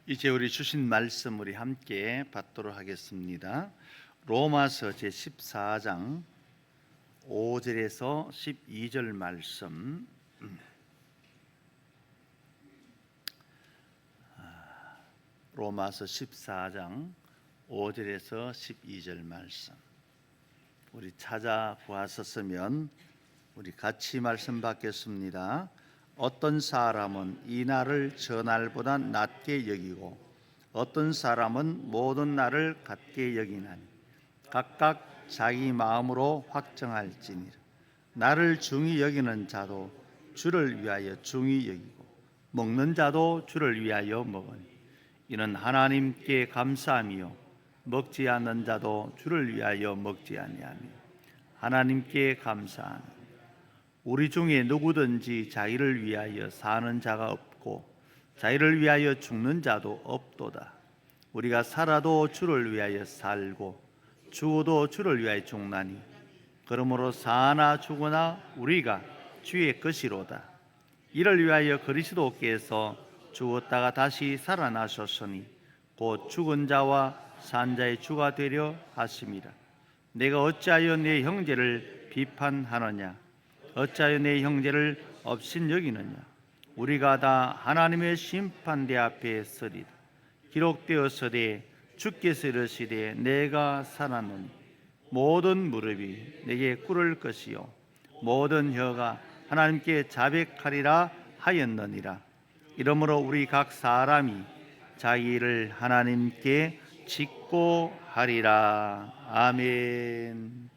이제 우리 주신 말씀 우리 함께 받도록 하겠습니다. 로마서 제14장 5절에서 12절 말씀. 로마서 14장 5절에서 12절 말씀. 우리 찾아 보았었으면 우리 같이 말씀 받겠습니다. 어떤 사람은 이 날을 저 날보다 낮게 여기고 어떤 사람은 모든 날을 같게 여기나니 각각 자기 마음으로 확정할지니라. 나를 중히 여기는 자도 주를 위하여 중히 여기고 먹는 자도 주를 위하여 먹으니 이는 하나님께 감사함이요 먹지 않는 자도 주를 위하여 먹지 아니하며 하나님께 감사하니 우리 중에 누구든지 자기를 위하여 사는 자가 없고 자기를 위하여 죽는 자도 없도다. 우리가 살아도 주를 위하여 살고 죽어도 주를 위하여 죽나니 그러므로 사나 죽으나 우리가 주의 것이로다. 이를 위하여 그리스도께서 죽었다가 다시 살아나셨으니 곧 죽은 자와 산 자의 주가 되려 하심이라. 내가 어찌하여 내 형제를 비판하느냐? 어찌하여 내 형제를 업신여기느냐? 우리가 다 하나님의 심판대 앞에 서리다. 기록되었으되 주께서 이르시되 내가 살았느니 모든 무릎이 내게 꿇을 것이요 모든 혀가 하나님께 자백하리라 하였느니라. 이러므로 우리 각 사람이 자기 일을 하나님께 짓고 하리라. 아멘.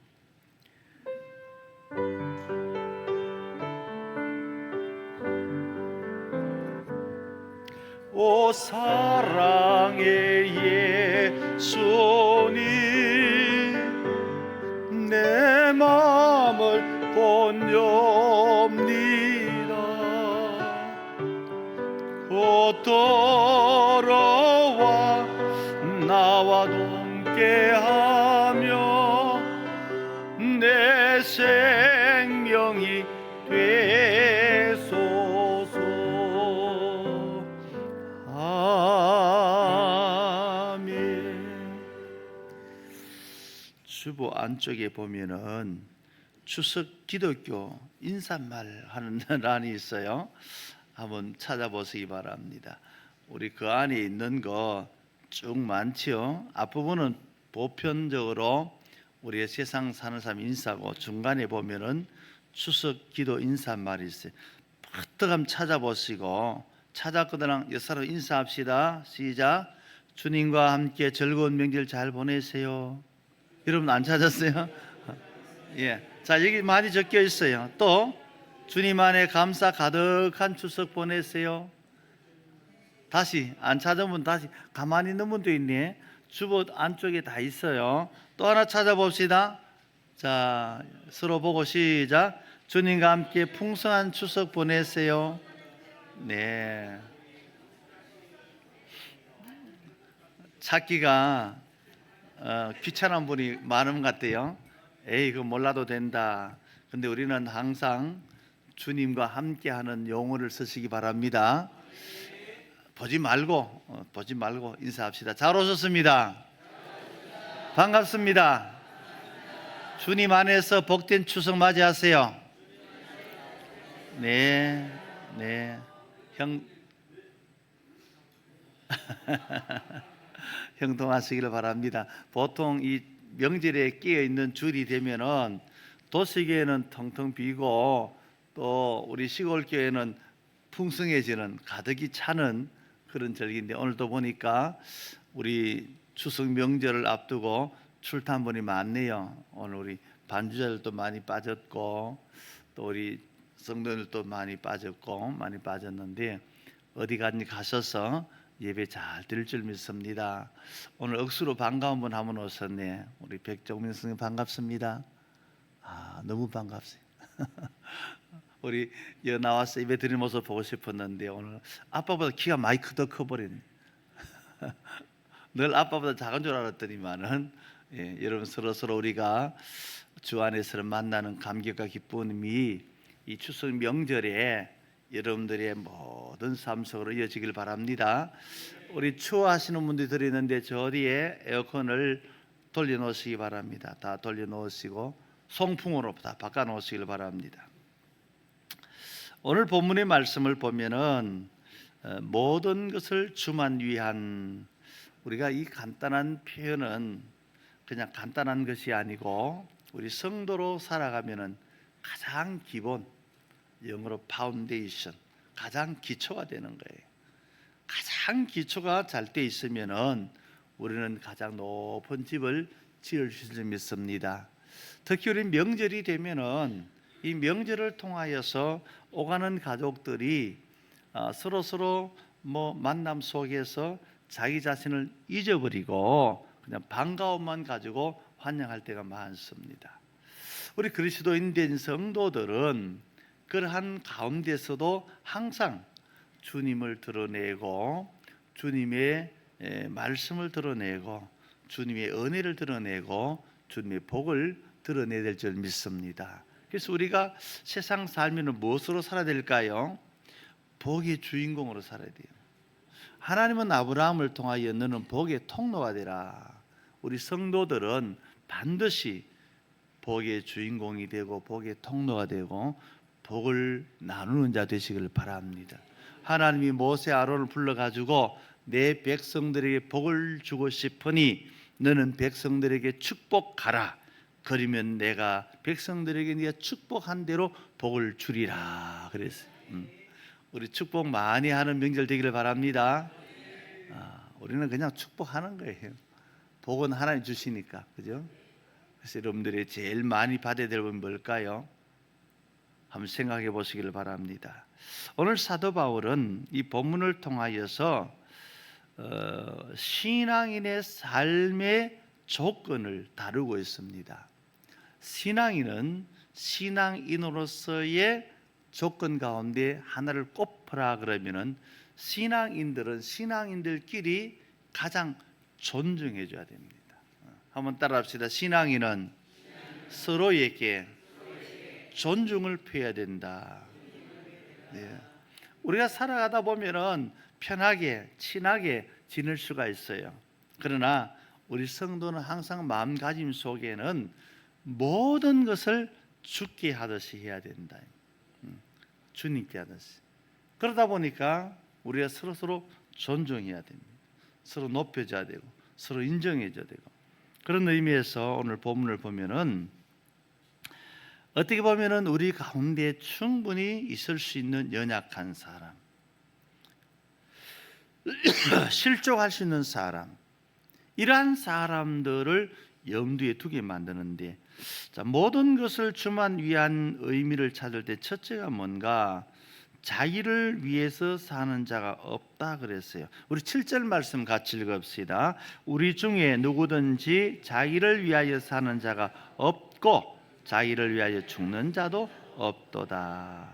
오 사랑의 예수님 내 마음을 본엽니다. 곧 돌아와 나와 동행하며 내 생명이 되소서. 주보 안쪽에 보면은 추석 기독교 인사말 하는 란이 있어요. 한번 찾아보시기 바랍니다. 우리 그 안에 있는 거 쭉 많지요. 앞부분은 보편적으로 우리의 세상 사는 사람 인사고 중간에 보면은 추석 기도 인사말이 있어요. 퍼뜩 한번 찾아보시고 찾았거든 여사로 인사합시다. 시작. 주님과 함께 즐거운 명절 잘 보내세요. 여러분 안 찾았어요? 예. 자, 여기 많이 적혀 있어요. 또 주님 안에 감사 가득한 추석 보내세요. 다시 안 찾으면 다시 가만히 있는 분도 있네. 주보 안쪽에 다 있어요. 또 하나 찾아봅시다. 자, 서로 보고 시작. 주님과 함께 풍성한 추석 보내세요. 네. 찾기가 귀찮은 분이 많은 것 같아요. 에이, 그거 몰라도 된다. 근데 우리는 항상 주님과 함께하는 용어를 쓰시기 바랍니다. 보지 말고 인사합시다. 잘 오셨습니다. 반갑습니다. 주님 안에서 복된 추석 맞이하세요. 네. 형통하시기를 바랍니다. 보통 이 명절에 끼어 있는 줄이 되면은 도시교회는 텅텅 비고 또 우리 시골 교회는 풍성해지는 가득히 차는 그런 절기인데 오늘도 보니까 우리 추석 명절을 앞두고 출탄분이 많네요. 오늘 우리 반주자들도 많이 빠졌고 또 우리 성도들도 많이 빠졌는데 어디 가셔서 예배 잘 드릴 줄 믿습니다. 오늘 억수로 반가운 분 한 분 오셨네. 우리 백종민 선생님 반갑습니다. 너무 반갑습니다. 우리 여 나와서 예배 드리는 모습 보고 싶었는데 오늘 아빠보다 키가 많이 더 커버리네. 늘 아빠보다 작은 줄 알았더니만은 여러분 서로 우리가 주 안에서 만나는 감격과 기쁨이 이 추석 명절에 여러분들의 모든 삶 속으로 이어지길 바랍니다. 우리 추워하시는 분들이 있는데 저 뒤에 에어컨을 돌려놓으시기 바랍니다. 다 돌려놓으시고 송풍으로 다 바꿔놓으시길 바랍니다. 오늘 본문의 말씀을 보면은 모든 것을 주만 위한, 우리가 이 간단한 표현은 그냥 간단한 것이 아니고 우리 성도로 살아가면은 가장 기본, 영어로 파운데이션, 가장 기초가 되는 거예요. 가장 기초가 잘 돼 있으면은 우리는 가장 높은 집을 지을 수 있을 믿습니다. 특히 우리 명절이 되면은 이 명절을 통하여서 오가는 가족들이 서로 만남 속에서 자기 자신을 잊어버리고 그냥 반가움만 가지고 환영할 때가 많습니다. 우리 그리스도인 된 성도들은 그러한 가운데서도 항상 주님을 드러내고 주님의 말씀을 드러내고 주님의 은혜를 드러내고 주님의 복을 드러내야 될 줄 믿습니다. 그래서 우리가 세상 살면은 무엇으로 살아야 될까요? 복의 주인공으로 살아야 돼요. 하나님은 아브라함을 통하여 너는 복의 통로가 되라. 우리 성도들은 반드시 복의 주인공이 되고 복의 통로가 되고 복을 나누는 자 되시길 바랍니다. 하나님이 모세 아론을 불러가지고 내 백성들에게 복을 주고 싶으니 너는 백성들에게 축복하라. 그러면 내가 백성들에게 네가 축복한 대로 복을 주리라 그랬어요. 우리 축복 많이 하는 명절 되기를 바랍니다. 우리는 그냥 축복하는 거예요. 복은 하나님 주시니까, 그죠? 그래서 여러분들이 제일 많이 받아야 될 건 뭘까요? 한번 생각해 보시기를 바랍니다. 오늘 사도 바울은 이 본문을 통하여서 신앙인의 삶의 조건을 다루고 있습니다. 신앙인은 신앙인으로서의 조건 가운데 하나를 꼽으라 그러면은 신앙인들은 신앙인들끼리 가장 존중해 줘야 됩니다. 한번 따라합시다. 신앙인은 서로에게 존중을 표해야 된다. 네. 우리가 살아가다 보면은 편하게 친하게 지낼 수가 있어요. 그러나 우리 성도는 항상 마음가짐 속에는 모든 것을 주께 하듯이 해야 된다. 주님께 하듯이. 그러다 보니까 우리가 서로 존중해야 됩니다. 서로 높여줘야 되고 서로 인정해줘야 되고. 그런 의미에서 오늘 본문을 보면은 어떻게 보면은 우리 가운데 충분히 있을 수 있는 연약한 사람, 실족할 수 있는 사람, 이러한 사람들을 염두에 두게 만드는데, 모든 것을 주만 위한 의미를 찾을 때 첫째가 뭔가, 자기를 위해서 사는 자가 없다 그랬어요. 우리 7절 말씀 같이 읽읍시다. 우리 중에 누구든지 자기를 위하여 사는 자가 없고 자기를 위하여 죽는 자도 없도다.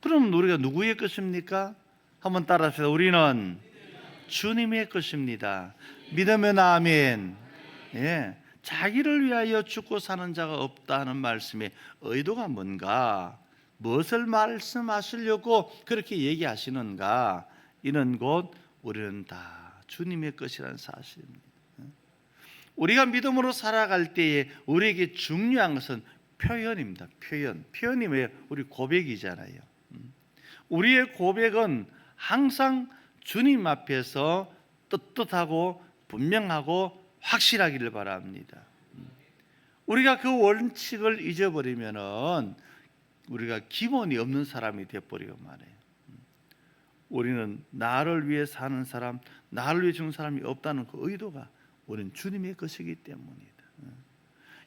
그럼 우리가 누구의 것입니까? 한번 따라합시다. 우리는 주님의 것입니다. 믿으면 아멘. 예, 자기를 위하여 죽고 사는 자가 없다는 말씀의 의도가 뭔가, 무엇을 말씀하시려고 그렇게 얘기하시는가? 이는 곧 우리는 다 주님의 것이라는 사실입니다. 우리가 믿음으로 살아갈 때에 우리에게 중요한 것은 표현입니다. 표현이 왜 우리 고백이잖아요. 우리의 고백은 항상 주님 앞에서 떳떳하고 분명하고 확실하기를 바랍니다. 우리가 그 원칙을 잊어버리면은 우리가 기본이 없는 사람이 되어버리고 말해요. 우리는 나를 위해 사는 사람, 나를 위해 죽는 사람이 없다는 그 의도가 우리는 주님의 것이기 때문이다.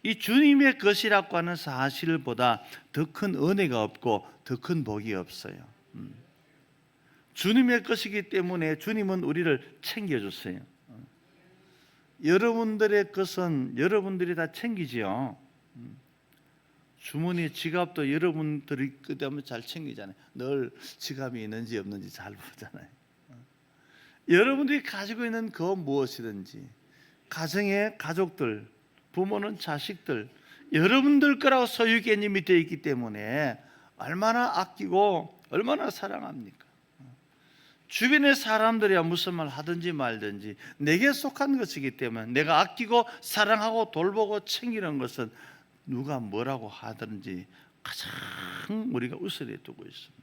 이 주님의 것이라고 하는 사실보다 더 큰 은혜가 없고 더 큰 복이 없어요. 주님의 것이기 때문에 주님은 우리를 챙겨줬어요. 여러분들의 것은 여러분들이 다 챙기지요. 주머니 지갑도 여러분들이 그다음에 잘 챙기잖아요. 늘 지갑이 있는지 없는지 잘 보잖아요. 여러분들이 가지고 있는 그 무엇이든지, 가정의 가족들, 부모는 자식들, 여러분들 거라고 소유 개념이 되어 있기 때문에 얼마나 아끼고 얼마나 사랑합니까? 주변의 사람들이야 무슨 말 하든지 말든지 내게 속한 것이기 때문에 내가 아끼고 사랑하고 돌보고 챙기는 것은 누가 뭐라고 하든지 가장 우리가 우선에 두고 있습니다.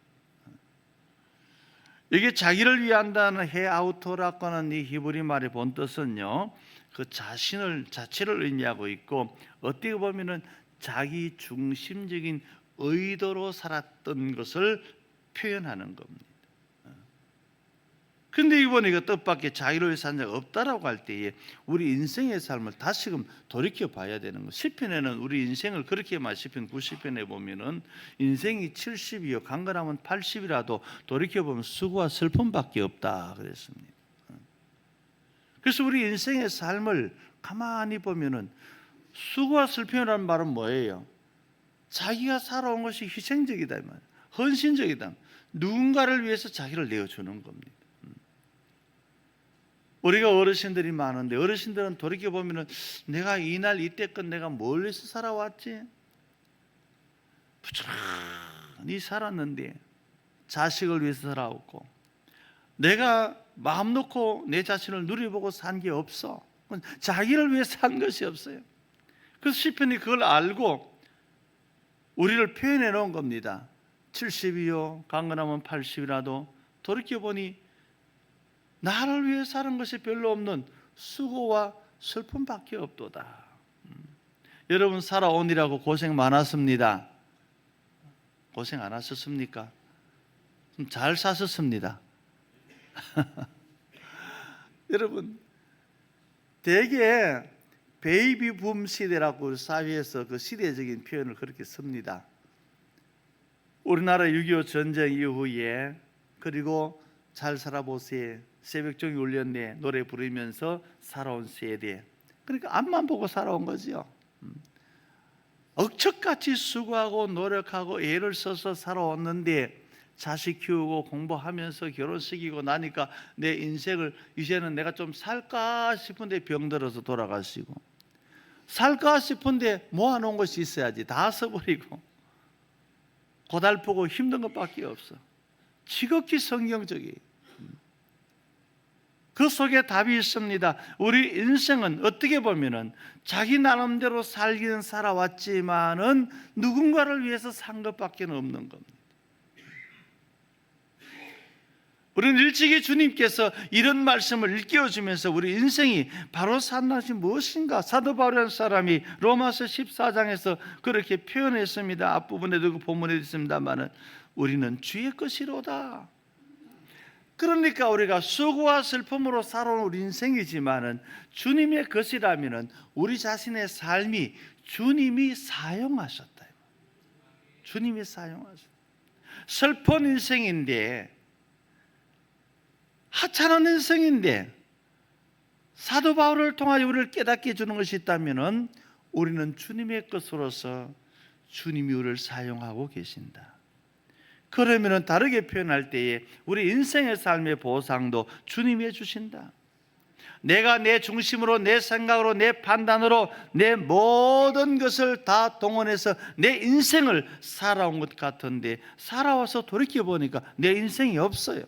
이게 자기를 위한다는 헤아우토라고 하는 이 히브리 말의 본뜻은요, 그 자체를 의미하고 있고, 어떻게 보면은 자기 중심적인 의도로 살았던 것을 표현하는 겁니다. 근데 이번에 그 뜻밖의 자기를 위해 산 자가 없다라고 할 때에 우리 인생의 삶을 다시금 돌이켜 봐야 되는 거. 시편에는 우리 인생을 그렇게 말, 시편 90편에 보면은 인생이 70이요 강건하면 80이라도 돌이켜 보면 수고와 슬픔밖에 없다 그랬습니다. 그래서 우리 인생의 삶을 가만히 보면은 수고와 슬픔이라는 말은 뭐예요? 자기가 살아온 것이 희생적이다, 헌신적이다. 누군가를 위해서 자기를 내어주는 겁니다. 우리가 어르신들이 많은데 어르신들은 돌이켜보면 내가 이날 이때껏 내가 뭘 위해서 살아왔지? 부지런히 살았는데 자식을 위해서 살아왔고 내가 마음 놓고 내 자신을 누려보고 산 게 없어. 자기를 위해 산 것이 없어요. 그래서 시편이 그걸 알고 우리를 표현해 놓은 겁니다. 70이요 강건하면 80이라도 돌이켜보니 나를 위해 사는 것이 별로 없는 수고와 슬픔밖에 없도다. 여러분 살아오니라고 고생 많았습니다. 고생 안 하셨습니까? 잘 사셨습니다. 여러분 대개 베이비 붐 시대라고 사회에서 그 시대적인 표현을 그렇게 씁니다. 우리나라 6.25 전쟁 이후에 그리고 잘 살아보세요. 새벽종이 울렸네 노래 부르면서 살아온 세대. 그러니까 앞만 보고 살아온 거죠. 억척같이 수고하고 노력하고 애를 써서 살아왔는데 자식 키우고 공부하면서 결혼시키고 나니까 내 인생을 이제는 내가 좀 살까 싶은데 병들어서 돌아가시고 살까 싶은데 모아놓은 것이 있어야지 다 써버리고 고달프고 힘든 것밖에 없어. 지극히 성경적이에요. 그 속에 답이 있습니다. 우리 인생은 어떻게 보면은 자기 나름대로 살기는 살아왔지만은 누군가를 위해서 산 것밖에 없는 겁니다. 우리는 일찍이 주님께서 이런 말씀을 일깨워주면서 우리 인생이 바로 산 것이 무엇인가 사도 바울이라는 사람이 로마서 14장에서 그렇게 표현했습니다. 앞부분에도 그 본문에 있습니다만은 우리는 주의 것이로다. 그러니까 우리가 수고와 슬픔으로 살아온 우리 인생이지만은 주님의 것이라면은 우리 자신의 삶이 주님이 사용하셨다. 주님이 사용하셨다. 슬픈 인생인데 하찮은 인생인데 사도 바울을 통하여 우리를 깨닫게 해주는 것이 있다면은 우리는 주님의 것으로서 주님이 우리를 사용하고 계신다. 그러면 다르게 표현할 때에 우리 인생의 삶의 보상도 주님이 해주신다. 내가 내 중심으로 내 생각으로 내 판단으로 내 모든 것을 다 동원해서 내 인생을 살아온 것 같은데 살아와서 돌이켜보니까 내 인생이 없어요.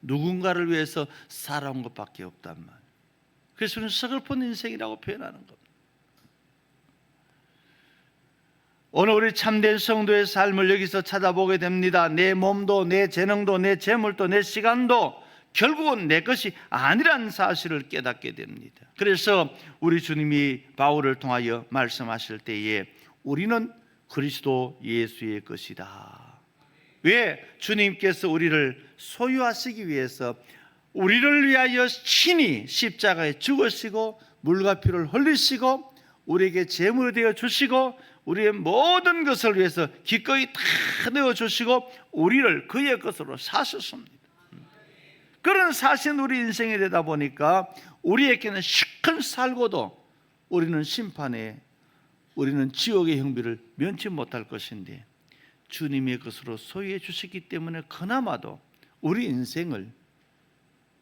누군가를 위해서 살아온 것밖에 없단 말이에요. 그래서 우리는 서글픈 인생이라고 표현하는 겁니다. 오늘 우리 참된 성도의 삶을 여기서 찾아보게 됩니다. 내 몸도 내 재능도 내 재물도 내 시간도 결국은 내 것이 아니라는 사실을 깨닫게 됩니다. 그래서 우리 주님이 바울을 통하여 말씀하실 때에 우리는 그리스도 예수의 것이다. 왜? 주님께서 우리를 소유하시기 위해서 우리를 위하여 친히 십자가에 죽으시고 물과 피를 흘리시고 우리에게 제물이 되어 주시고 우리의 모든 것을 위해서 기꺼이 다 내어주시고 우리를 그의 것으로 사셨습니다. 그런 사실은 우리 인생이 되다 보니까 우리에게는 시큰 살고도 우리는 심판에 우리는 지옥의 형벌을 면치 못할 것인데 주님의 것으로 소유해 주시기 때문에 그나마도 우리 인생을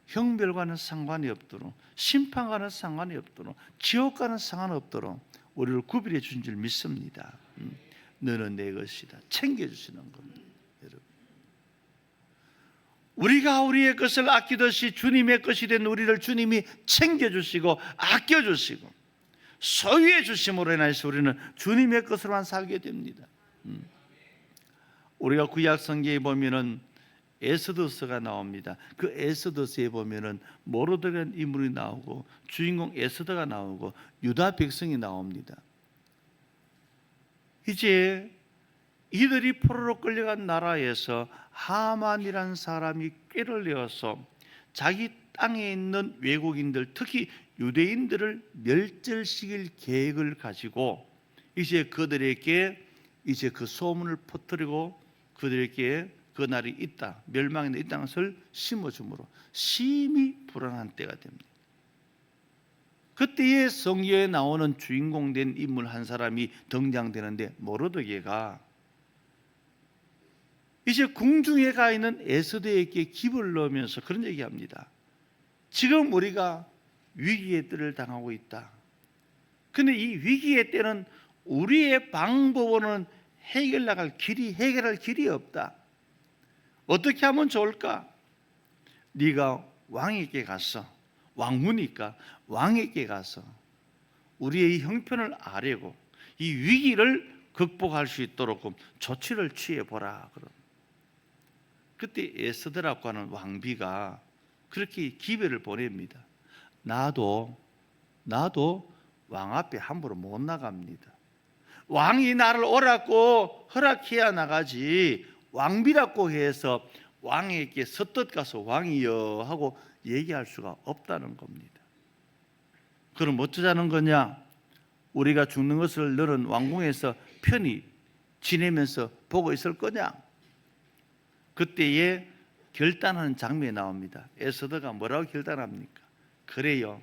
형벌과는 상관이 없도록 심판과는 상관이 없도록 지옥과는 상관없도록 우리를 구별해 준 줄 믿습니다. 너는 내 것이다. 챙겨주시는 겁니다. 여러분, 우리가 우리의 것을 아끼듯이 주님의 것이 된 우리를 주님이 챙겨주시고 아껴주시고 소유해 주심으로 인해서 우리는 주님의 것으로만 살게 됩니다. 우리가 구약 성경에 보면은 에스더서가 나옵니다. 그 에스더서에 보면은 모르드게라는 인물이 나오고 주인공 에스더가 나오고 유다 백성이 나옵니다. 이제 이들이 포로로 끌려간 나라에서 하만이라는 사람이 꾀를 내어서 자기 땅에 있는 외국인들, 특히 유대인들을 멸절시킬 계획을 가지고 이제 그들에게 이제 그 소문을 퍼뜨리고 그들에게 그 날이 있다, 멸망이 있다는 것을 심어주므로 심히 불안한 때가 됩니다. 그때에 성경에 나오는 주인공 된 인물 한 사람이 등장되는데 모르드게가 이제 궁중에 가 있는 에스더에게 깁을 넣으면서 그런 얘기합니다. 지금 우리가 위기의 때를 당하고 있다. 근데 이 위기의 때는 우리의 방법으로는 해결할 길이 없다. 어떻게 하면 좋을까? 네가 왕에게 가서, 왕후니까 왕에게 가서 우리의 이 형편을 아뢰고 이 위기를 극복할 수 있도록 조치를 취해보라. 그때 에스더라고 하는 왕비가 그렇게 기별을 보냅니다. 나도 왕 앞에 함부로 못 나갑니다. 왕이 나를 오라고 허락해야 나가지 왕비라고 해서 왕에게 서뜻 가서 왕이여 하고 얘기할 수가 없다는 겁니다. 그럼 어쩌자는 거냐? 우리가 죽는 것을 너는 왕궁에서 편히 지내면서 보고 있을 거냐? 그때에 결단하는 장면이 나옵니다. 에스더가 뭐라고 결단합니까? 그래요,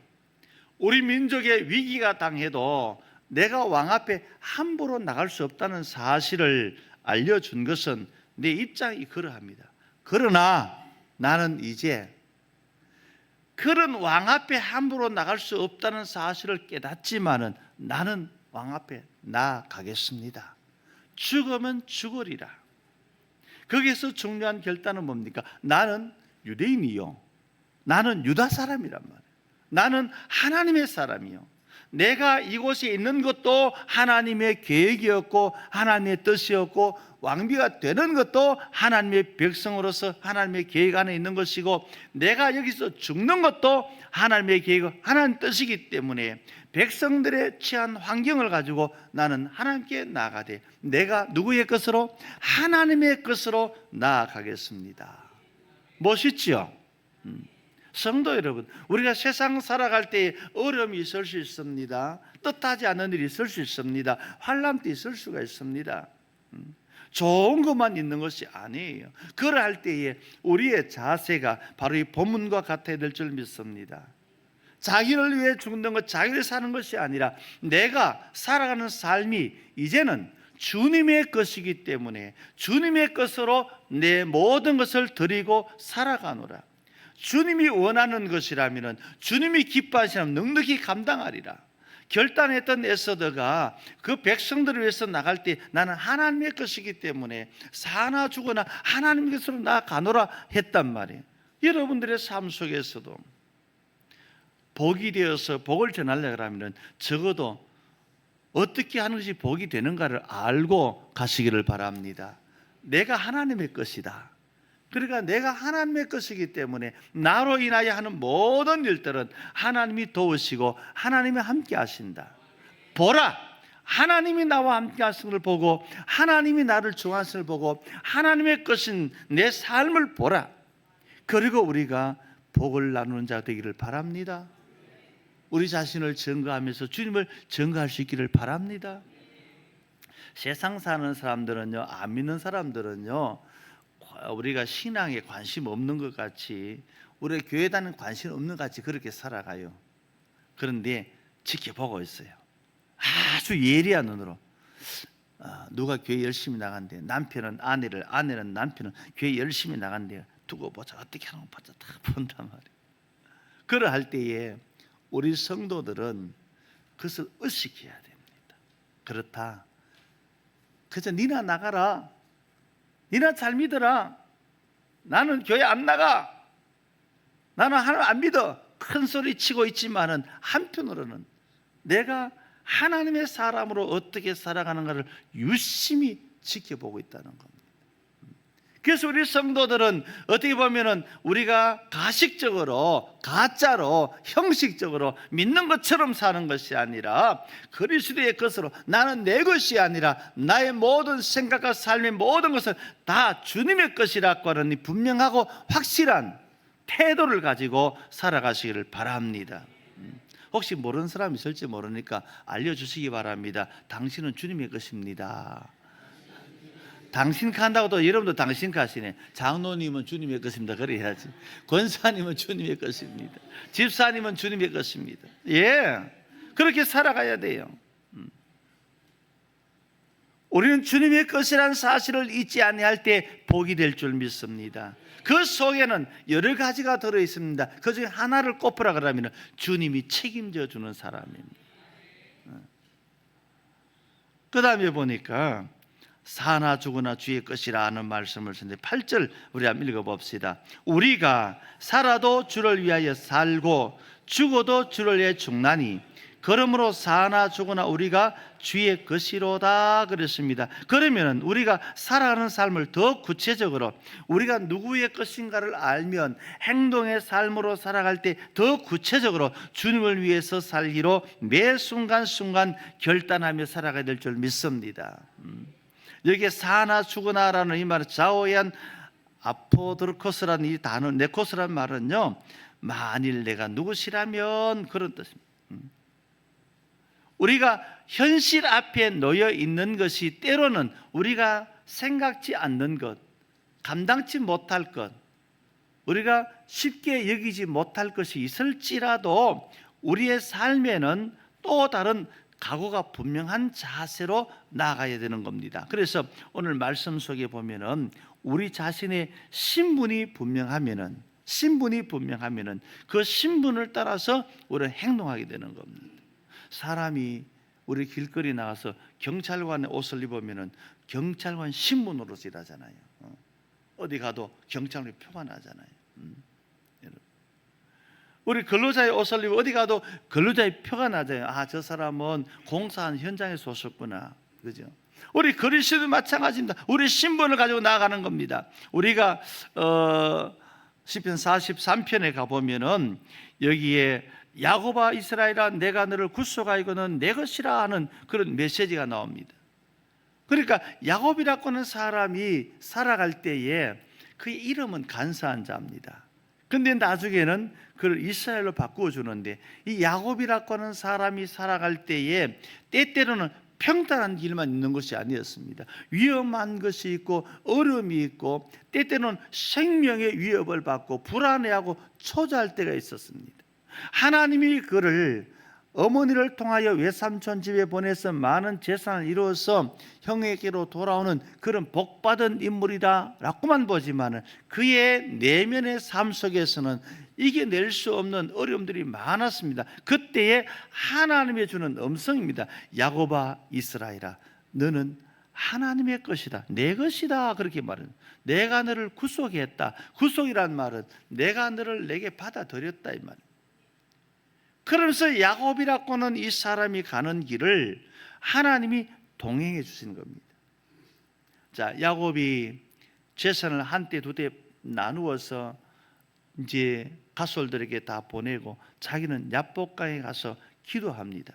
우리 민족의 위기가 당해도 내가 왕 앞에 함부로 나갈 수 없다는 사실을 알려준 것은 내 입장이 그러합니다. 그러나 나는 이제 그런 왕 앞에 함부로 나갈 수 없다는 사실을 깨닫지만은 나는 왕 앞에 나아가겠습니다. 죽으면 죽으리라. 거기서 중요한 결단은 뭡니까? 나는 유대인이요, 나는 유다 사람이란 말이에요. 나는 하나님의 사람이요, 내가 이곳에 있는 것도 하나님의 계획이었고 하나님의 뜻이었고 왕비가 되는 것도 하나님의 백성으로서 하나님의 계획 안에 있는 것이고 내가 여기서 죽는 것도 하나님의 계획, 하나님의 뜻이기 때문에 백성들의 취한 환경을 가지고 나는 하나님께 나아가되 내가 누구의 것으로? 하나님의 것으로 나아가겠습니다. 멋있죠? 성도 여러분, 우리가 세상 살아갈 때 어려움이 있을 수 있습니다. 뜻하지 않은 일이 있을 수 있습니다. 환난도 있을 수가 있습니다. 좋은 것만 있는 것이 아니에요. 그럴 때에 우리의 자세가 바로 이 본문과 같아야 될 줄 믿습니다. 자기를 위해 죽는 것, 자기를 사는 것이 아니라 내가 살아가는 삶이 이제는 주님의 것이기 때문에 주님의 것으로 내 모든 것을 드리고 살아가노라. 주님이 원하는 것이라면, 주님이 기뻐하시면 넉넉히 감당하리라. 결단했던 에스더가 그 백성들을 위해서 나갈 때 나는 하나님의 것이기 때문에 사나 죽거나 하나님의 것으로 나아가노라 했단 말이에요. 여러분들의 삶 속에서도 복이 되어서 복을 전하려고 하면 적어도 어떻게 하는 것이 복이 되는가를 알고 가시기를 바랍니다. 내가 하나님의 것이다. 그러니까 내가 하나님의 것이기 때문에 나로 인하여 하는 모든 일들은 하나님이 도우시고 하나님이 함께 하신다. 보라, 하나님이 나와 함께 하신 걸 보고 하나님이 나를 좋아하신 걸 보고 하나님의 것인 내 삶을 보라. 그리고 우리가 복을 나누는 자 되기를 바랍니다. 우리 자신을 증거하면서 주님을 증거할 수 있기를 바랍니다. 세상 사는 사람들은요, 안 믿는 사람들은요, 우리가 신앙에 관심 없는 것 같이, 우리가 교회 다니는 관심 없는 것 같이 그렇게 살아가요. 그런데 지켜보고 있어요. 아주 예리한 눈으로. 누가 교회 열심히 나간대. 남편은 아내를, 아내는 남편은 교회 열심히 나간대. 두고 보자. 어떻게 하는 거 보자. 다 본단 말이에요. 그러할 때에 우리 성도들은 그것을 의식해야 됩니다. 그렇다. 그저 니나 나가라, 니나 잘 믿어라, 나는 교회 안 나가, 나는 하나님 안 믿어, 큰 소리 치고 있지만은 한편으로는 내가 하나님의 사람으로 어떻게 살아가는가를 유심히 지켜보고 있다는 겁니다. 그래서 우리 성도들은 어떻게 보면은 우리가 가식적으로, 가짜로, 형식적으로 믿는 것처럼 사는 것이 아니라 그리스도의 것으로, 나는 내 것이 아니라 나의 모든 생각과 삶의 모든 것은 다 주님의 것이라고 하는 이 분명하고 확실한 태도를 가지고 살아가시기를 바랍니다. 혹시 모르는 사람이 있을지 모르니까 알려주시기 바랍니다. 당신은 주님의 것입니다. 당신 간다고 또 여러분도 당신 가시네. 장로님은 주님의 것입니다. 그래야지. 권사님은 주님의 것입니다. 집사님은 주님의 것입니다. 예, 그렇게 살아가야 돼요. 우리는 주님의 것이라는 사실을 잊지 아니할 때 복이 될 줄 믿습니다. 그 속에는 여러 가지가 들어 있습니다. 그 중에 하나를 꼽으라 그러면 주님이 책임져 주는 사람입니다. 그 다음에 보니까 사나 죽으나 주의 것이라 하는 말씀을 쓰는데 8절 우리 한번 읽어봅시다. 우리가 살아도 주를 위하여 살고 죽어도 주를 위하여 죽나니 그러므로 사나 죽으나 우리가 주의 것이로다 그랬습니다. 그러면 우리가 살아가는 삶을 더 구체적으로 우리가 누구의 것인가를 알면 행동의 삶으로 살아갈 때 더 구체적으로 주님을 위해서 살기로 매 순간순간 결단하며 살아가야 될 줄 믿습니다. 여기에 사나 죽으나라는 이 말은 자오얀 아포드르코스라는 이 단어, 네코스라는 말은요, 만일 내가 누구시라면 그런 뜻입니다. 우리가 현실 앞에 놓여 있는 것이 때로는 우리가 생각지 않는 것, 감당치 못할 것, 우리가 쉽게 여기지 못할 것이 있을지라도 우리의 삶에는 또 다른 각오가 분명한 자세로 나아가야 되는 겁니다. 그래서 오늘 말씀 속에 보면은 우리 자신의 신분이 분명하면은 그 신분을 따라서 우리는 행동하게 되는 겁니다. 사람이 우리 길거리 나가서 경찰관의 옷을 입으면은 경찰관 신분으로 일하잖아요. 어디 가도 경찰관의 표가 나잖아요. 우리 근로자의 옷을 입고 어디 가도 근로자의 표가 나잖아요. 아, 저 사람은 공사한 현장에서 오셨구나. 그죠? 우리 그리스도도 마찬가지입니다. 우리 신분을 가지고 나아가는 겁니다. 우리가 시편 43편에 가보면은 여기에 야곱아 이스라엘아 내가 너를 구속하여는 내 것이라 하는 그런 메시지가 나옵니다. 그러니까 야곱이라고 하는 사람이 살아갈 때에 그의 이름은 간사한 자입니다. 근데 나중에는 그를 이스라엘로 바꾸어 주는데 이 야곱이라고 하는 사람이 살아갈 때에 때때로는 평탄한 길만 있는 것이 아니었습니다. 위험한 것이 있고 어려움이 있고 때때로는 생명의 위협을 받고 불안해하고 초조할 때가 있었습니다. 하나님이 그를 어머니를 통하여 외삼촌 집에 보내서 많은 재산을 이루어서 형에게로 돌아오는 그런 복받은 인물이다라고만 보지만 그의 내면의 삶 속에서는 이겨낼 수 없는 어려움들이 많았습니다. 그때에 하나님이 주는 음성입니다. 야곱아 이스라엘아 너는 하나님의 것이다, 내 것이다, 그렇게 말은 내가 너를 구속했다. 구속이란 말은 내가 너를 내게 받아들였다 이 말입니다. 그러면서 야곱이라고는 이 사람이 가는 길을 하나님이 동행해 주시는 겁니다. 자, 야곱이 재산을 한때 두대 나누어서 이제 가솔들에게 다 보내고 자기는 야복강에 가서 기도합니다.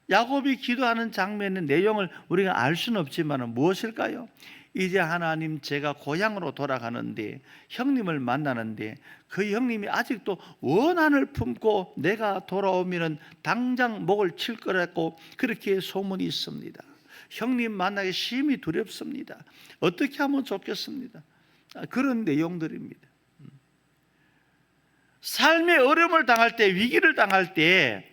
야곱이 기도하는 장면의 내용을 우리가 알 수는 없지만 무엇일까요? 이제 하나님 제가 고향으로 돌아가는데 형님을 만나는데 그 형님이 아직도 원한을 품고 내가 돌아오면 당장 목을 칠 거라고 그렇게 소문이 있습니다. 형님 만나기 심히 두렵습니다. 어떻게 하면 좋겠습니다. 그런 내용들입니다. 삶의 어려움을 당할 때, 위기를 당할 때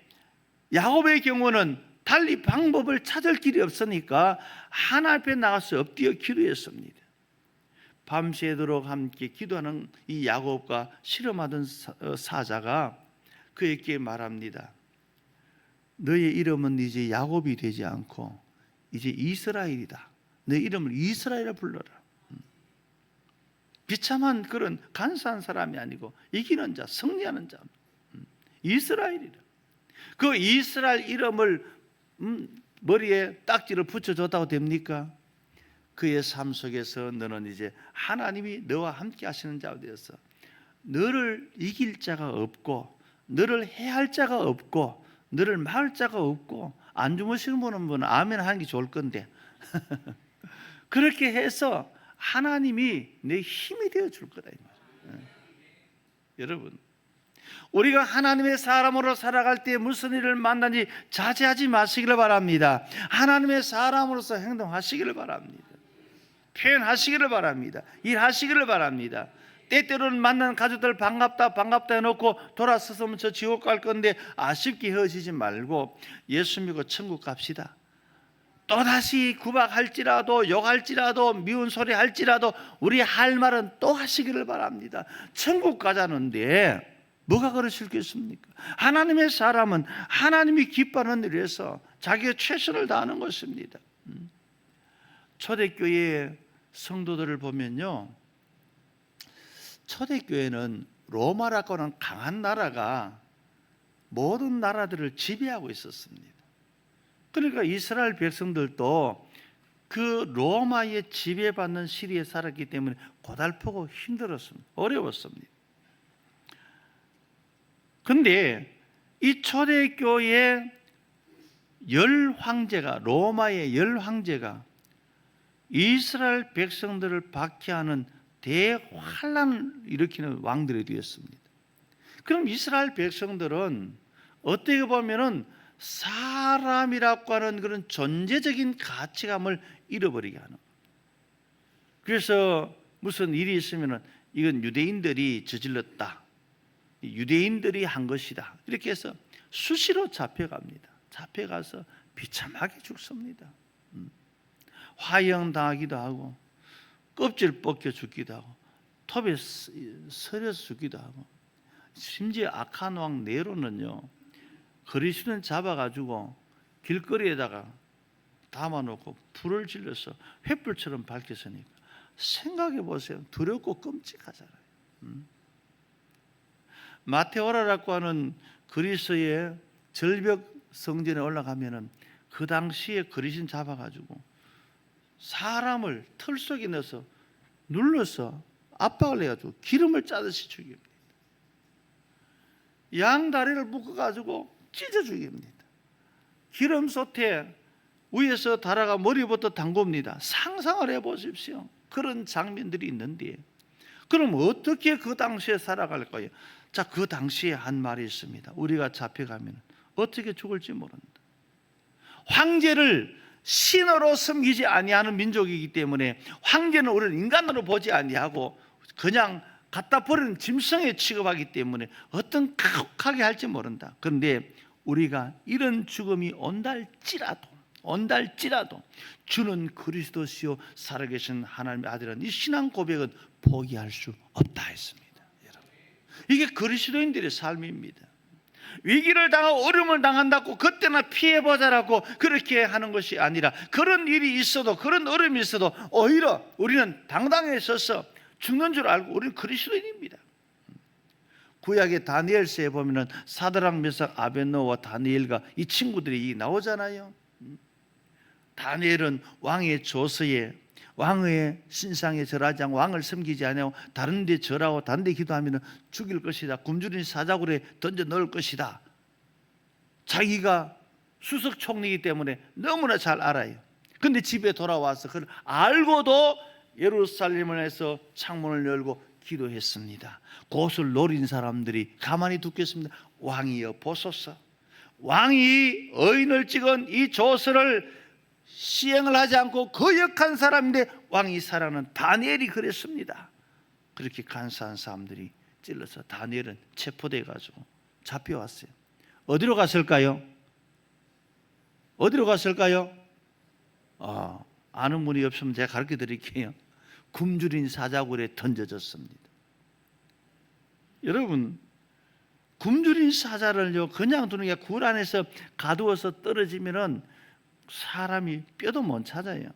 야곱의 경우는 달리 방법을 찾을 길이 없으니까 하나님 앞에 나가서 엎드려 기도했습니다. 밤새도록 함께 기도하는 이 야곱과 실험하던 사자가 그에게 말합니다. 너의 이름은 이제 야곱이 되지 않고 이제 이스라엘이다. 내 이름을 이스라엘이라 불러라. 비참한 그런 간사한 사람이 아니고 이기는 자, 승리하는 자, 이스라엘이라. 그 이스라엘 이름을 머리에 딱지를 붙여줬다고 됩니까? 그의 삶 속에서 너는 이제 하나님이 너와 함께 하시는 자가 되어서 너를 이길 자가 없고, 너를 해할 자가 없고, 너를 막을 자가 없고, 안 주무시는 분은 아멘 하는 게 좋을 건데 그렇게 해서 하나님이 내 힘이 되어 줄 거다. 여러분, 우리가 하나님의 사람으로 살아갈 때 무슨 일을 만나는지 자제하지 마시기를 바랍니다. 하나님의 사람으로서 행동하시기를 바랍니다. 표현하시기를 바랍니다. 일하시기를 바랍니다. 때때로는 만난 가족들 반갑다 반갑다 해놓고 돌아서서면 저 지옥 갈 건데 아쉽게 헤어지지 말고 예수 믿고 천국 갑시다. 또다시 구박할지라도 욕할지라도 미운 소리 할지라도 우리 할 말은 또 하시기를 바랍니다. 천국 가자는데 뭐가 그러실겠습니까? 하나님의 사람은 하나님이 기뻐하는 일을 해서 자기의 최선을 다하는 것입니다. 초대교회 성도들을 보면요, 초대교회는 로마라고 하는 강한 나라가 모든 나라들을 지배하고 있었습니다. 그러니까 이스라엘 백성들도 그 로마의 지배받는 시리에 살았기 때문에 고달프고 힘들었습니다. 어려웠습니다. 근데 이 초대교회의 열 황제가, 로마의 열 황제가 이스라엘 백성들을 박해하는 대환란을 일으키는 왕들이 되었습니다. 그럼 이스라엘 백성들은 어떻게 보면은 사람이라고 하는 그런 존재적인 가치감을 잃어버리게 하는 거예요. 그래서 무슨 일이 있으면은 이건 유대인들이 저질렀다, 유대인들이 한 것이다, 이렇게 해서 수시로 잡혀갑니다. 잡혀가서 비참하게 죽습니다. 화형당하기도 하고 껍질 벗겨 죽기도 하고 톱에 서려서 죽기도 하고, 심지어 악한 왕 네로는요, 그리스도인 잡아가지고 길거리에다가 담아놓고 불을 질러서 횃불처럼 밝혔으니까 생각해 보세요. 두렵고 끔찍하잖아요. 마테오라라고 하는 그리스의 절벽 성전에 올라가면은 그 당시에 그리스도인 잡아가지고 사람을 털 속에 넣어서 눌러서 압박을 해가지고 기름을 짜듯이 죽입니다. 양 다리를 묶어가지고 찢어 죽입니다. 기름 솥에 위에서 달아가 머리부터 담굽니다. 상상을 해보십시오. 그런 장면들이 있는데, 그럼 어떻게 그 당시에 살아갈까요? 자, 그 당시에 한 말이 있습니다. 우리가 잡혀가면 어떻게 죽을지 모른다. 황제를 신으로 섬기지 아니하는 민족이기 때문에 황제는 우리를 인간으로 보지 아니하고 그냥 갖다 버리는 짐승에 취급하기 때문에 어떤 가혹하게 할지 모른다. 그런데 우리가 이런 죽음이 온달지라도 주는 그리스도시요 살아계신 하나님의 아들은 이 신앙 고백은 포기할 수 없다 했습니다. 여러분, 이게 그리스도인들의 삶입니다. 위기를 당하고 어려움을 당한다고 그때나 피해보자라고 그렇게 하는 것이 아니라, 그런 일이 있어도, 그런 어려움이 있어도 오히려 우리는 당당히 서서 죽는 줄 알고 우리는 그리스도인입니다. 구약의 다니엘서에 보면은 사드락 메삭 아벳노와 다니엘과 이 친구들이 나오잖아요. 다니엘은 왕의 조서에 왕의 신상에 절하지 않고 왕을 섬기지 아니하고 다른 데 절하고 다른 데 기도하면 죽일 것이다, 굶주린 사자굴에 던져 넣을 것이다. 자기가 수석 총리이기 때문에 너무나 잘 알아요. 그런데 집에 돌아와서 그걸 알고도 예루살렘을 해서 창문을 열고 기도했습니다. 그것을 노린 사람들이 가만히 두겠습니다. 왕이여 보소서, 왕이 의인을 찍은 이 조서를 시행을 하지 않고 거역한 사람인데 왕이 살아는 다니엘이 그랬습니다. 그렇게 간사한 사람들이 찔러서 다니엘은 체포돼 가지고 잡혀왔어요. 어디로 갔을까요? 어디로 갔을까요? 아는 분이 없으면 제가 가르쳐 드릴게요. 굶주린 사자굴에 던져졌습니다. 여러분, 굶주린 사자를요 그냥 두는 게, 굴 안에서 가두어서 떨어지면은 사람이 뼈도 못 찾아요.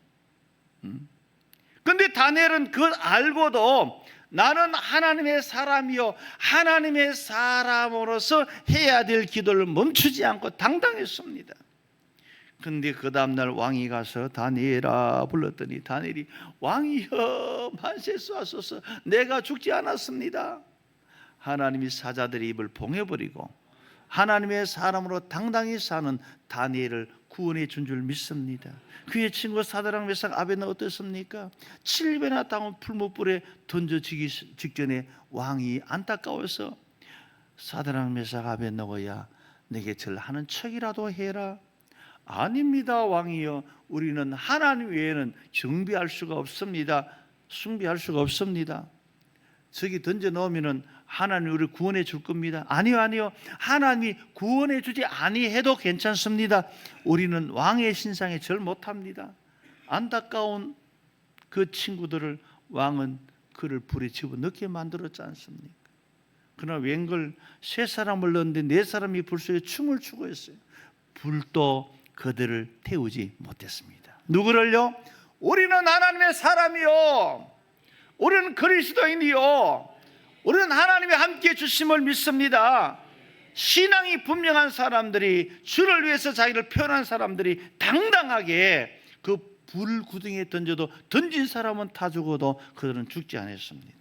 근데 다니엘은 그걸 알고도 나는 하나님의 사람이요, 하나님의 사람으로서 해야 될 기도를 멈추지 않고 당당했습니다. 근데 그 다음날 왕이 가서 다니엘아 불렀더니 다니엘이 왕이여 만세 쏘소서, 내가 죽지 않았습니다. 하나님이 사자들의 입을 봉해버리고 하나님의 사람으로 당당히 사는 다니엘을 구원해 준 줄 믿습니다. 그의 친구 사드락 메삭 아벤노가 어떻습니까? 7배나 땅은 풀무불에 던져지기 직전에 왕이 안타까워서 사드락 메삭 아벤노고야 내게 절하는 척이라도 해라. 아닙니다 왕이여, 우리는 하나님 외에는 경배할 수가 없습니다. 숭배할 수가 없습니다. 저기 던져 넣으면은 하나님이 우리를 구원해 줄 겁니다. 아니요, 하나님이 구원해 주지 아니해도 괜찮습니다. 우리는 왕의 신상에 절 못합니다. 안타까운 그 친구들을 왕은 그를 불에 집어넣게 만들었지 않습니까? 그러나 웬걸 세 사람을 넣었는데 네 사람이 불 속에 춤을 추고 있어요. 불도 그들을 태우지 못했습니다. 누구를요? 우리는 하나님의 사람이요, 우리는 그리스도인이요, 우리는 하나님의 함께 주심을 믿습니다. 신앙이 분명한 사람들이, 주를 위해서 자기를 표현한 사람들이 당당하게 그 불구덩이에 던져도 던진 사람은 다 죽어도 그들은 죽지 않았습니다.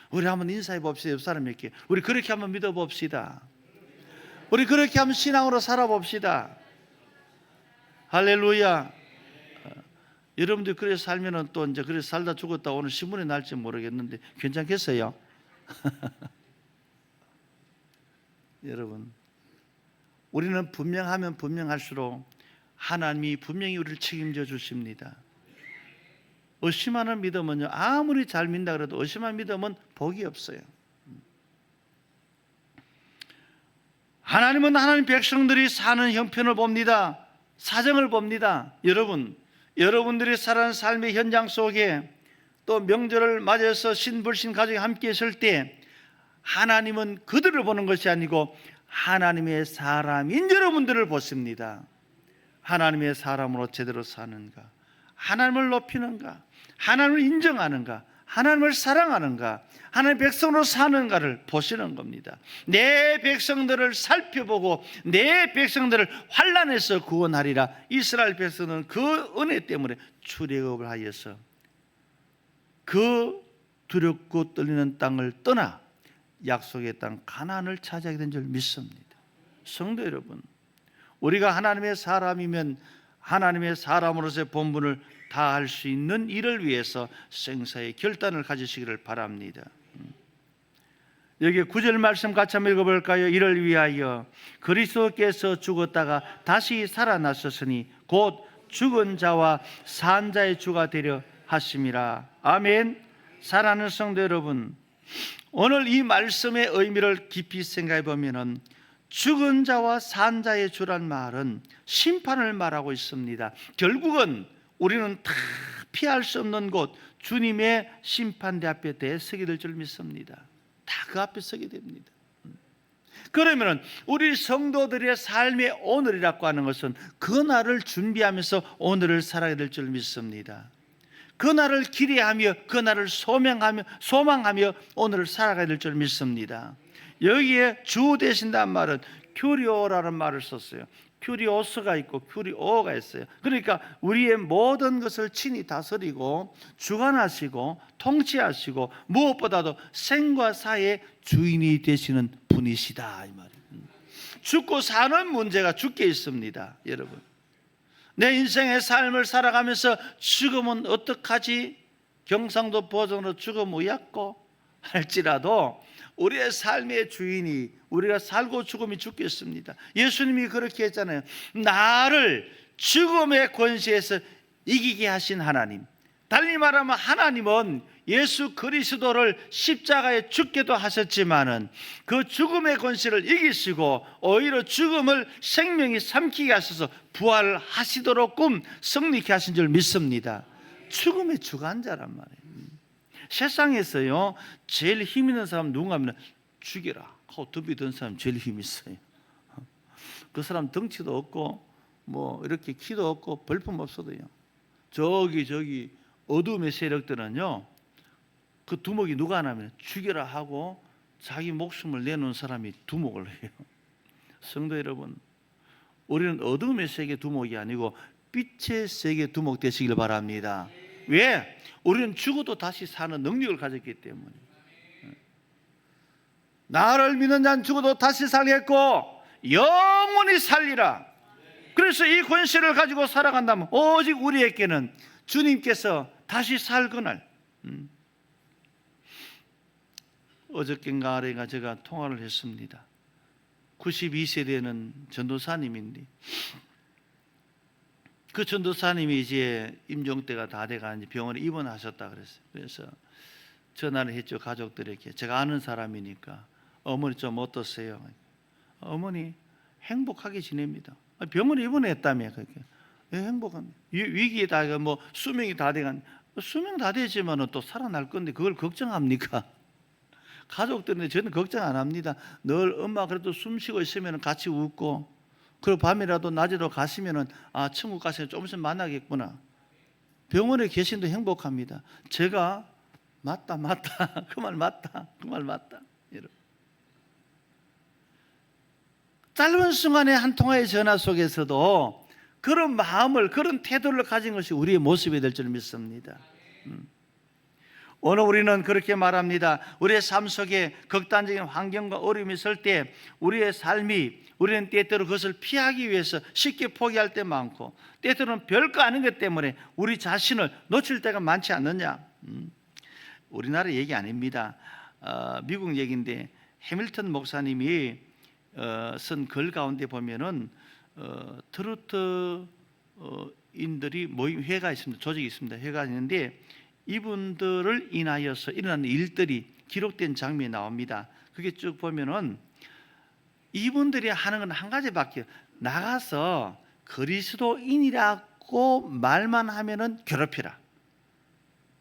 우리 한번 인사해 봅시다. 옆 사람에게 우리 그렇게 한번 믿어 봅시다. 우리 그렇게 한번 신앙으로 살아봅시다. 할렐루야. 여러분들 그래서 살면은 또 이제 그래서 살다 죽었다 오늘 신문에 날지 모르겠는데 괜찮겠어요? 여러분, 우리는 분명하면 분명할수록 하나님이 분명히 우리를 책임져 주십니다. 의심하는 믿음은요, 아무리 잘 믿는다 그래도 의심하는 믿음은 복이 없어요. 하나님은 하나님 백성들이 사는 형편을 봅니다. 사정을 봅니다. 여러분들이 살아가는 삶의 현장 속에 또 명절을 맞아서 신불신 가족이 함께 있을 때 하나님은 그들을 보는 것이 아니고 하나님의 사람인 여러분들을 보십니다. 하나님의 사람으로 제대로 사는가, 하나님을 높이는가, 하나님을 인정하는가, 하나님을 사랑하는가, 하나님의 백성으로 사는가를 보시는 겁니다. 내 백성들을 살펴보고 내 백성들을 환난에서 구원하리라. 이스라엘 백성은 그 은혜 때문에 출애굽을 하여서 그 두렵고 떨리는 땅을 떠나 약속의 땅 가나안을 차지하게 된 줄 믿습니다. 성도 여러분, 우리가 하나님의 사람이면 하나님의 사람으로서의 본분을 다할 수 있는 일을 위해서 생사의 결단을 가지시기를 바랍니다. 여기 9절 말씀 같이 한번 읽어볼까요? 이를 위하여 그리스도께서 죽었다가 다시 살아나셨으니 곧 죽은 자와 산 자의 주가 되려 하심이라. 아멘. 사랑하는 성도 여러분, 오늘 이 말씀의 의미를 깊이 생각해 보면은 죽은 자와 산 자의 주란 말은 심판을 말하고 있습니다. 결국은 우리는 다 피할 수 없는 곳 주님의 심판대 앞에 대서게 될 줄 믿습니다. 다 그 앞에 서게 됩니다. 그러면 우리 성도들의 삶의 오늘이라고 하는 것은 그날을 준비하면서 오늘을 살아야 될 줄 믿습니다. 그날을 기대하며 그날을 소망하며 오늘을 살아가야 될 줄 믿습니다. 여기에 주 되신다는 말은 큐리오라는 말을 썼어요. 큐리오스가 있고 큐리오가 있어요. 그러니까 우리의 모든 것을 친히 다스리고 주관하시고 통치하시고 무엇보다도 생과 사의 주인이 되시는 분이시다 이 말이에요. 죽고 사는 문제가 죽게 있습니다. 여러분, 내 인생의 삶을 살아가면서 죽으면 어떡하지? 경상도 버전으로 죽음 의약고 할지라도 우리의 삶의 주인이, 우리가 살고 죽음이 죽겠습니다. 예수님이 그렇게 했잖아요. 나를 죽음의 권세에서 이기게 하신 하나님, 달리 말하면 하나님은 예수 그리스도를 십자가에 죽게도 하셨지만은 그 죽음의 권세를 이기시고 오히려 죽음을 생명이 삼키게 하셔서 부활하시도록끔 승리케 하신 줄 믿습니다. 죽음의 주관자란 말이에요. 세상에서요 제일 힘 있는 사람 누군가 하면 죽여라 하고 덤비던 사람 제일 힘 있어요. 그 사람 덩치도 없고 뭐 이렇게 키도 없고 벌품 없어도요 저기 어둠의 세력들은요, 그 두목이 누가 하냐면 죽여라 하고 자기 목숨을 내놓은 사람이 두목을 해요. 성도 여러분, 우리는 어둠의 세계 두목이 아니고 빛의 세계 두목 되시길 바랍니다. 왜? 우리는 죽어도 다시 사는 능력을 가졌기 때문에. 나를 믿는 자는 죽어도 다시 살겠고 영원히 살리라. 그래서 이 권세를 가지고 살아간다면 오직 우리에게는 주님께서 다시 살 그날. 어저께인가 아래가 제가 통화를 했습니다. 92세 되는 전도사님인데, 그 전도사님이 이제 임종 때가 다 돼가 이제 병원에 입원하셨다 그랬어요. 그래서 전화를 했죠, 가족들에게. 제가 아는 사람이니까. 어머니 좀 어떠세요? 어머니 행복하게 지냅니다. 병원에 입원했다며. 그렇게. 예, 행복합니다. 위기에 다 뭐 수명이 다 돼간, 수명 다 되지만은 또 살아날 건데 그걸 걱정합니까? 가족들은 저는 걱정 안 합니다. 늘 엄마 그래도 숨 쉬고 있으면 같이 웃고, 그리고 밤이라도 낮에도 가시면은 아, 천국 가시면 좀 있으면 만나겠구나. 병원에 계신도 행복합니다. 제가 맞다 그 말 맞다 여러분. 짧은 순간의 한 통화의 전화 속에서도 그런 마음을, 그런 태도를 가진 것이 우리의 모습이 될 줄 믿습니다. 오늘 우리는 그렇게 말합니다. 우리의 삶 속에 극단적인 환경과 어려움이 있을 때 우리의 삶이, 우리는 때때로 그것을 피하기 위해서 쉽게 포기할 때 많고, 때때로는 별거 아닌 것 때문에 우리 자신을 놓칠 때가 많지 않느냐. 우리나라 얘기 아닙니다. 미국 얘기인데, 해밀턴 목사님이 쓴 글 가운데 보면은 트루트인들이 모임 회가 있습니다. 조직이 있습니다. 회가 있는데 이분들을 인하여서 일어나는 일들이 기록된 장면이 나옵니다. 그게 쭉 보면은 이분들이 하는 건 한 가지밖에, 나가서 그리스도인이라고 말만 하면은 괴롭히라.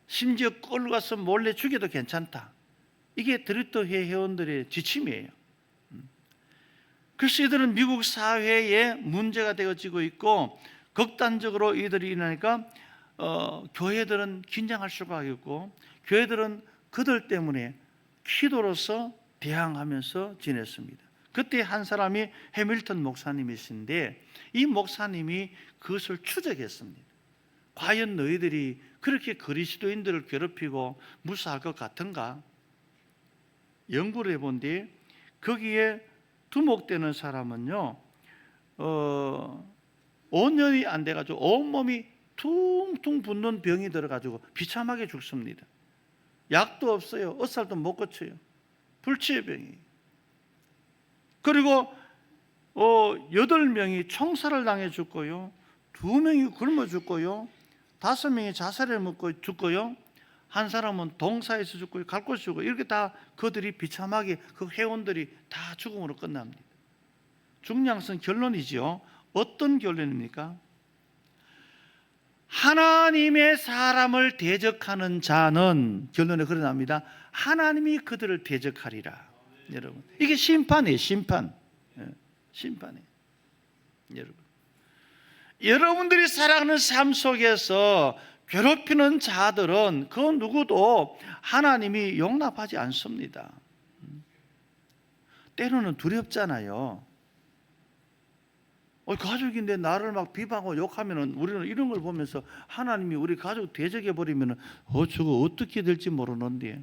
심지어 끌고 가서 몰래 죽여도 괜찮다. 이게 트루트 회원들의 지침이에요. 그래서 이들은 미국 사회에 문제가 되어지고 있고, 극단적으로 이들이 일어나니까 교회들은 긴장할 수밖에 없고, 교회들은 그들 때문에 기도로서 대항하면서 지냈습니다. 그때 한 사람이 해밀턴 목사님이신데, 이 목사님이 그것을 추적했습니다. 과연 너희들이 그렇게 그리스도인들을 괴롭히고 무사할 것 같은가? 연구를 해본 뒤 거기에 두목되는 사람은요, 5년이 안 돼가지고 온몸이 퉁퉁 붓는 병이 들어가지고 비참하게 죽습니다. 약도 없어요. 어살도 못 고쳐요. 불치의 병이. 그리고 8명이 총살을 당해 죽고요, 2명이 굶어 죽고요, 5명이 자살해 먹고 죽고요, 한 사람은 동사에서 죽고 갈 곳이 죽고, 이렇게 다 그들이 비참하게, 그 회원들이 다 죽음으로 끝납니다. 중요한 것은 결론이지요. 어떤 결론입니까? 하나님의 사람을 대적하는 자는, 결론에 그래 나옵니다. 하나님이 그들을 대적하리라. 여러분, 이게 심판이에요. 심판이에요. 여러분, 여러분들이 살아가는 삶 속에서 괴롭히는 자들은 그 누구도 하나님이 용납하지 않습니다. 때로는 두렵잖아요. 가족인데 나를 막 비방하고 욕하면은, 우리는 이런 걸 보면서 하나님이 우리 가족 대적해 버리면은 저거 어떻게 될지 모르는데,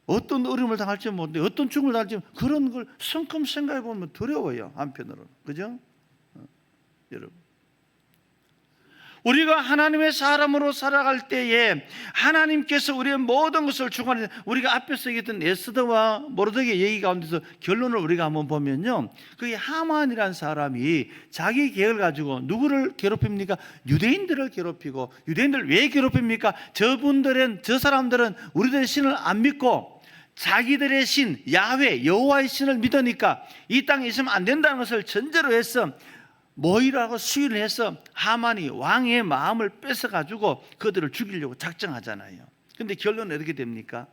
어떤 어려움을 당할지 모르는데, 어떤 죽음을 당할지, 그런 걸 성큼 생각해 보면 두려워요. 한편으로는. 그죠? 여러분, 우리가 하나님의 사람으로 살아갈 때에 하나님께서 우리의 모든 것을 주관하는, 우리가 앞에서 얘기했던 에스더와 모르드게 얘기 가운데서 결론을 우리가 한번 보면요, 그게 하만이라는 사람이 자기 계획을 가지고 누구를 괴롭힙니까? 유대인들을 괴롭히고, 유대인들 왜 괴롭힙니까? 저 사람들은 우리들의 신을 안 믿고 자기들의 신 야훼 여호와의 신을 믿으니까 이 땅에 있으면 안 된다는 것을 전제로 해서 모이라고 수위를 해서 하만이 왕의 마음을 뺏어가지고 그들을 죽이려고 작정하잖아요. 그런데 결론은 어떻게 됩니까?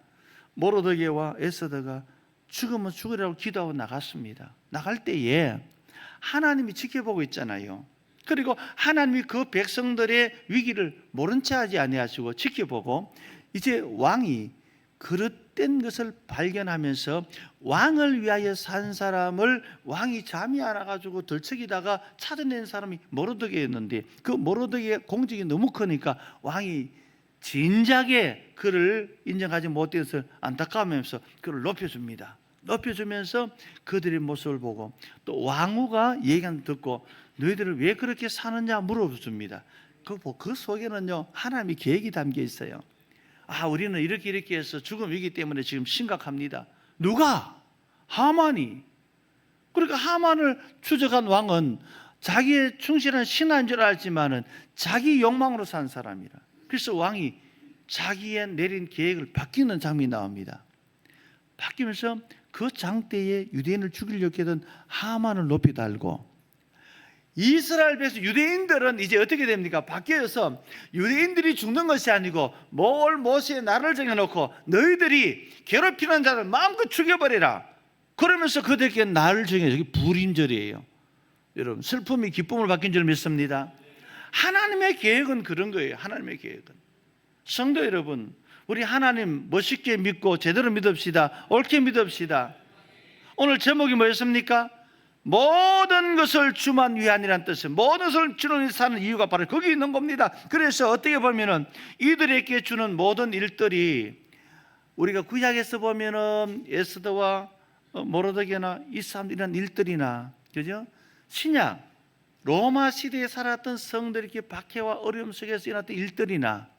모르드게와 에스더가 죽으면 죽으라고 기도하고 나갔습니다. 나갈 때에 하나님이 지켜보고 있잖아요. 그리고 하나님이 그 백성들의 위기를 모른 채 하지 아니하시고 지켜보고 이제 왕이 그릇된 것을 발견하면서 왕을 위하여 산 사람을 왕이 잠이 안 와가지고 들썩이다가 찾아낸 사람이 모르드게였는데 그 모르드게의 공직이 너무 크니까 왕이 진작에 그를 인정하지 못해서 안타까워하면서 그를 높여줍니다. 높여주면서 그들의 모습을 보고 또 왕후가 얘기한 듣고 너희들은 왜 그렇게 사느냐 물어줍니다. 그 속에는요 하나님의 계획이 담겨 있어요. 우리는 이렇게 해서 죽음이기 때문에 지금 심각합니다. 누가? 하만이. 그러니까 하만을 추적한 왕은 자기의 충실한 신하인 줄 알지만은 자기 욕망으로 산 사람이라. 그래서 왕이 자기의 내린 계획을 바뀌는 장면이 나옵니다. 바뀌면서 그 장대에 유대인을 죽이려고 했던 하만을 높이 달고 이스라엘 백성 유대인들은 이제 어떻게 됩니까? 바뀌어서 유대인들이 죽는 것이 아니고 모세의 날을 정해놓고 너희들이 괴롭히는 자를 마음껏 죽여버리라. 그러면서 그들에게 날을 정해서 이게 불임절이에요. 여러분 슬픔이 기쁨을 바뀐 줄 믿습니다. 하나님의 계획은 그런 거예요. 하나님의 계획은. 성도 여러분, 우리 하나님 멋있게 믿고 제대로 믿읍시다. 옳게 믿읍시다. 오늘 제목이 뭐였습니까? 모든 것을 주만 위하니라는 뜻은 모든 것을 주는 사는 이유가 바로 거기 있는 겁니다. 그래서 어떻게 보면은 이들에게 주는 모든 일들이 우리가 구약에서 보면은 에스더와 모르드게나 이 사람들이란 일들이나 그죠? 신약 로마 시대에 살았던 성들에게 박해와 어려움 속에서 일어났던 일들이나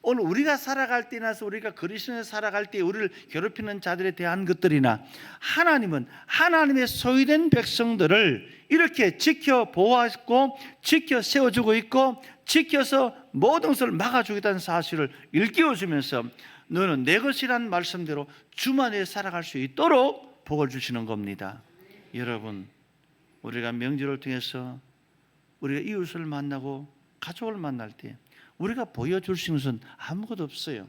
오늘 우리가 살아갈 때나서 우리가 그리스도에 살아갈 때 우리를 괴롭히는 자들에 대한 것들이나 하나님은 하나님의 소유된 백성들을 이렇게 지켜 보호하고 지켜 세워주고 있고 지켜서 모든 것을 막아주겠다는 사실을 일깨워주면서 너는 내 것이란 말씀대로 주만에 살아갈 수 있도록 복을 주시는 겁니다. 여러분 우리가 명절을 통해서 우리가 이웃을 만나고 가족을 만날 때 우리가 보여줄 수 있는 것은 아무것도 없어요.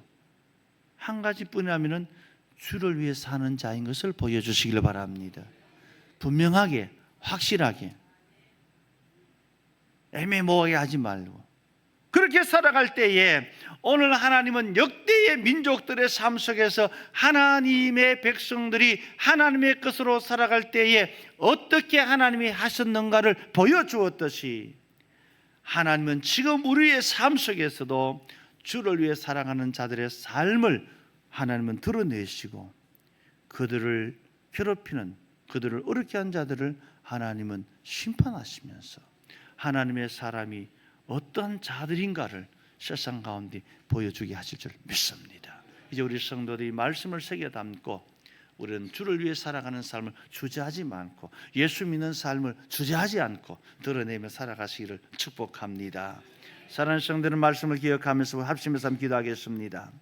한 가지뿐이라면 주를 위해 사는 자인 것을 보여주시길 바랍니다. 분명하게 확실하게 애매모호하게 하지 말고 그렇게 살아갈 때에 오늘 하나님은 역대의 민족들의 삶 속에서 하나님의 백성들이 하나님의 것으로 살아갈 때에 어떻게 하나님이 하셨는가를 보여주었듯이 하나님은 지금 우리의 삶 속에서도 주를 위해 살아가는 자들의 삶을 하나님은 드러내시고 그들을 괴롭히는 그들을 어렵게 한 자들을 하나님은 심판하시면서 하나님의 사람이 어떤 자들인가를 세상 가운데 보여주게 하실 줄 믿습니다. 이제 우리 성도들이 말씀을 새겨 담고 우리는 주를 위해 살아가는 삶을 주저하지 않고 예수 믿는 삶을 주저하지 않고 드러내며 살아가시기를 축복합니다. 사랑하는 성도들 말씀을 기억하면서 합심해서 기도하겠습니다.